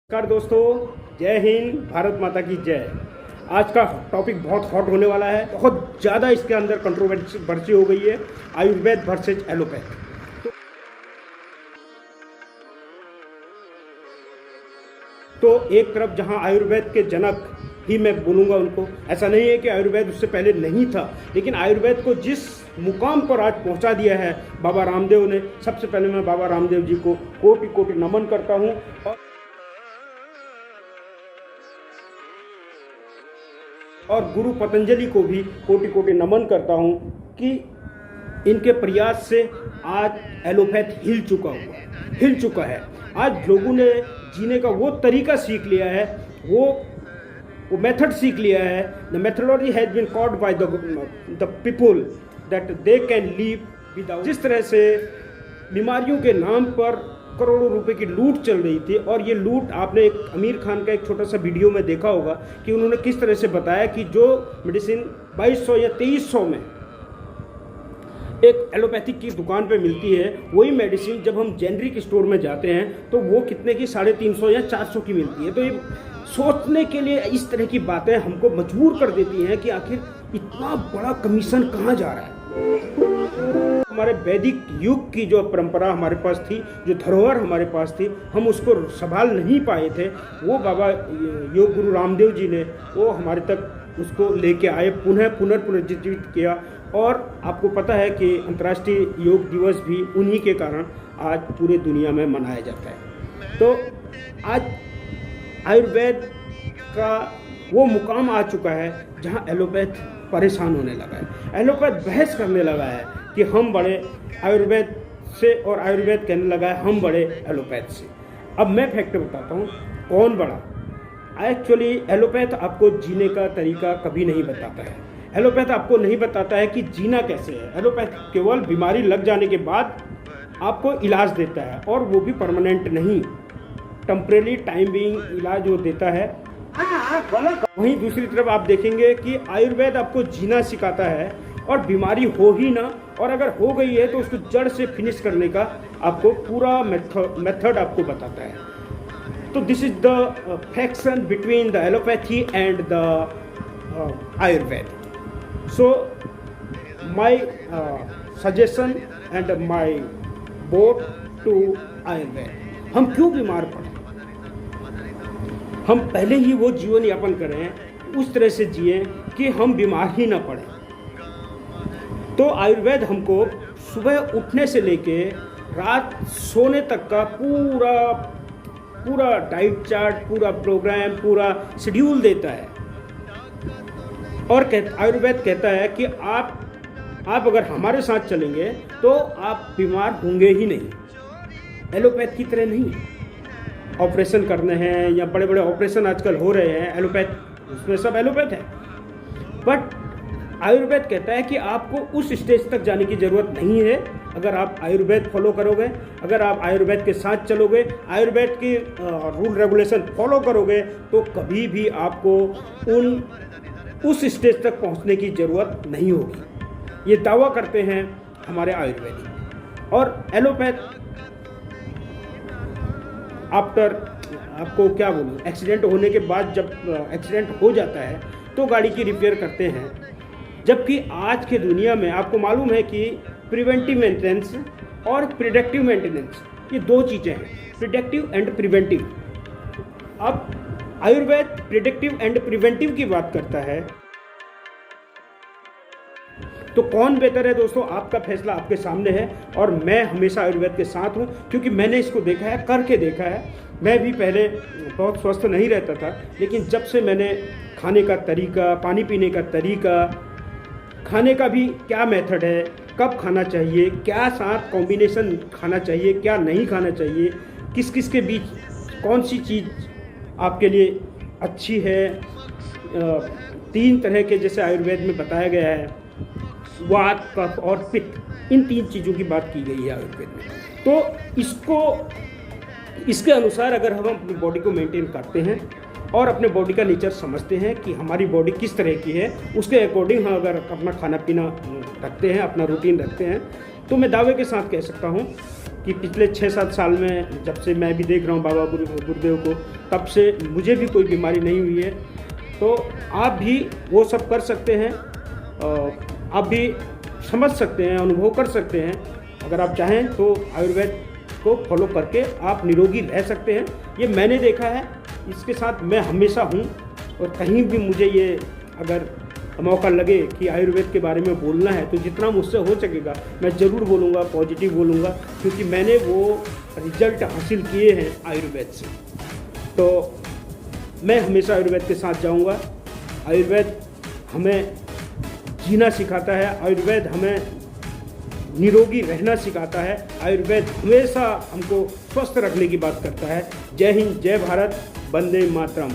नमस्कार दोस्तों, जय हिंद, भारत माता की जय। आज का टॉपिक बहुत हॉट होने वाला है। बहुत ज़्यादा इसके अंदर कंट्रोवर्सी हो गई है, आयुर्वेद वर्सेज एलोपैथ। तो एक तरफ जहां आयुर्वेद के जनक ही मैं बोलूँगा उनको, ऐसा नहीं है कि आयुर्वेद उससे पहले नहीं था, लेकिन आयुर्वेद को जिस मुकाम पर आज पहुंचा दिया है बाबा रामदेव ने, सबसे पहले मैं बाबा रामदेव जी को कोटि कोटि नमन करता हूँ। और गुरु पतंजलि को भी कोटि कोटि नमन करता हूँ कि इनके प्रयास से आज एलोपैथ हिल चुका है। आज लोगों ने जीने का वो तरीका सीख लिया है, वो मेथड सीख लिया है। The methodology has been caught by the people that they can live without. जिस तरह से बीमारियों के नाम पर करोड़ों रुपए की लूट चल रही थी, और ये लूट आपने एक आमिर खान का एक छोटा सा वीडियो में देखा होगा कि उन्होंने किस तरह से बताया कि जो मेडिसिन 2200 या 2300 में एक एलोपैथिक की दुकान पे मिलती है, वही मेडिसिन जब हम जेनरिक स्टोर में जाते हैं तो वो कितने की 350 या 400 की मिलती है। तो ये सोचने के लिए इस तरह की बातें हमको मजबूर कर देती हैं कि आखिर इतना बड़ा कमीशन कहाँ जा रहा है। हमारे वैदिक युग की जो परंपरा हमारे पास थी, जो धरोहर हमारे पास थी, हम उसको संभाल नहीं पाए थे। वो बाबा योग गुरु रामदेव जी ने वो हमारे तक उसको लेके आए, पुनर्जीवित किया। और आपको पता है कि अंतर्राष्ट्रीय योग दिवस भी उन्हीं के कारण आज पूरे दुनिया में मनाया जाता है। तो आज आयुर्वेद का वो मुकाम आ चुका है जहाँ एलोपैथ परेशान होने लगा है। एलोपैथ बहस करने लगा है कि हम बड़े आयुर्वेद से, और आयुर्वेद कहने लगा है हम बड़े एलोपैथ से। अब मैं फैक्ट बताता हूँ कौन बड़ा। एक्चुअली एलोपैथ आपको जीने का तरीका कभी नहीं बताता है। एलोपैथ आपको नहीं बताता है कि जीना कैसे है। एलोपैथ केवल बीमारी लग जाने के बाद आपको इलाज देता है, और वो भी परमानेंट नहीं, टेम्परेरी टाइम बीइंग इलाज वो देता है। वहीं दूसरी तरफ आप देखेंगे कि आयुर्वेद आपको जीना सिखाता है, और बीमारी हो ही ना, और अगर हो गई है तो उसको जड़ से फिनिश करने का आपको पूरा मेथड आपको बताता है। तो this is the fraction between the allopathy and the Ayurveda. So my suggestion and my vote to Ayurveda. हम क्यों बीमार पड़े? हम पहले ही वो जीवन यापन करें, उस तरह से जिए कि हम बीमार ही ना पड़े। तो आयुर्वेद हमको सुबह उठने से लेके रात सोने तक का पूरा डाइट चार्ट, पूरा प्रोग्राम, पूरा शेड्यूल देता है। और आयुर्वेद कहता है कि आप अगर हमारे साथ चलेंगे तो आप बीमार होंगे ही नहीं। एलोपैथ की तरह नहीं। ऑपरेशन करने हैं या बड़े बड़े ऑपरेशन आजकल हो रहे हैं, एलोपैथ उसमें सब एलोपैथ है। बट आयुर्वेद कहता है कि आपको उस स्टेज तक जाने की ज़रूरत नहीं है। अगर आप आयुर्वेद फॉलो करोगे, अगर आप आयुर्वेद के साथ चलोगे, आयुर्वेद की रूल रेगुलेशन फॉलो करोगे, तो कभी भी आपको उस स्टेज तक पहुंचने की ज़रूरत नहीं होगी। ये दावा करते हैं हमारे आयुर्वेदिक। और एलोपैथ आफ्टर, आपको क्या बोलूँ, एक्सीडेंट होने के बाद जब एक्सीडेंट हो जाता है तो गाड़ी की रिपेयर करते हैं। जबकि आज के दुनिया में आपको मालूम है कि प्रिवेंटिव मेंटेनेंस और प्रिडिक्टिव मेंटेनेंस, ये दो चीज़ें हैं, प्रिडिक्टिव एंड प्रिवेंटिव। अब आयुर्वेद प्रिडिक्टिव एंड प्रिवेंटिव की बात करता है। तो कौन बेहतर है दोस्तों? आपका फैसला आपके सामने है, और मैं हमेशा आयुर्वेद के साथ हूँ, क्योंकि मैंने इसको देखा है, करके देखा है। मैं भी पहले बहुत स्वस्थ नहीं रहता था, लेकिन जब से मैंने खाने का तरीका, पानी पीने का तरीका, खाने का भी क्या मेथड है, कब खाना चाहिए, क्या साथ कॉम्बिनेशन खाना चाहिए, क्या नहीं खाना चाहिए, किस किस के बीच कौन सी चीज़ आपके लिए अच्छी है। 3 तरह के जैसे आयुर्वेद में बताया गया है, वात, कफ और पित्त, इन 3 चीज़ों की बात की गई है आयुर्वेद में। तो इसके अनुसार अगर हम अपनी बॉडी को मेंटेन करते हैं और अपने बॉडी का नेचर समझते हैं कि हमारी बॉडी किस तरह की है, उसके अकॉर्डिंग हम अगर अपना खाना पीना रखते हैं, अपना रूटीन रखते हैं, तो मैं दावे के साथ कह सकता हूँ कि पिछले 6-7 साल में जब से मैं भी देख रहा हूँ बाबा गुरुदेव को, तब से मुझे भी कोई बीमारी नहीं हुई है। तो आप भी वो सब कर सकते हैं, आप भी समझ सकते हैं, अनुभव कर सकते हैं। अगर आप चाहें तो आयुर्वेद को फॉलो करके आप निरोगी रह सकते हैं। ये मैंने देखा है, इसके साथ मैं हमेशा हूँ। और कहीं भी मुझे ये अगर मौका लगे कि आयुर्वेद के बारे में बोलना है तो जितना मुझसे हो सकेगा मैं ज़रूर बोलूँगा, पॉजिटिव बोलूँगा, क्योंकि मैंने वो रिजल्ट हासिल किए हैं आयुर्वेद से। तो मैं हमेशा आयुर्वेद के साथ जाऊँगा। आयुर्वेद हमें जीना सिखाता है, आयुर्वेद हमें निरोगी रहना सिखाता है, आयुर्वेद हमेशा हमको स्वस्थ रखने की बात करता है। जय हिंद, जय भारत, वंदे मातरम।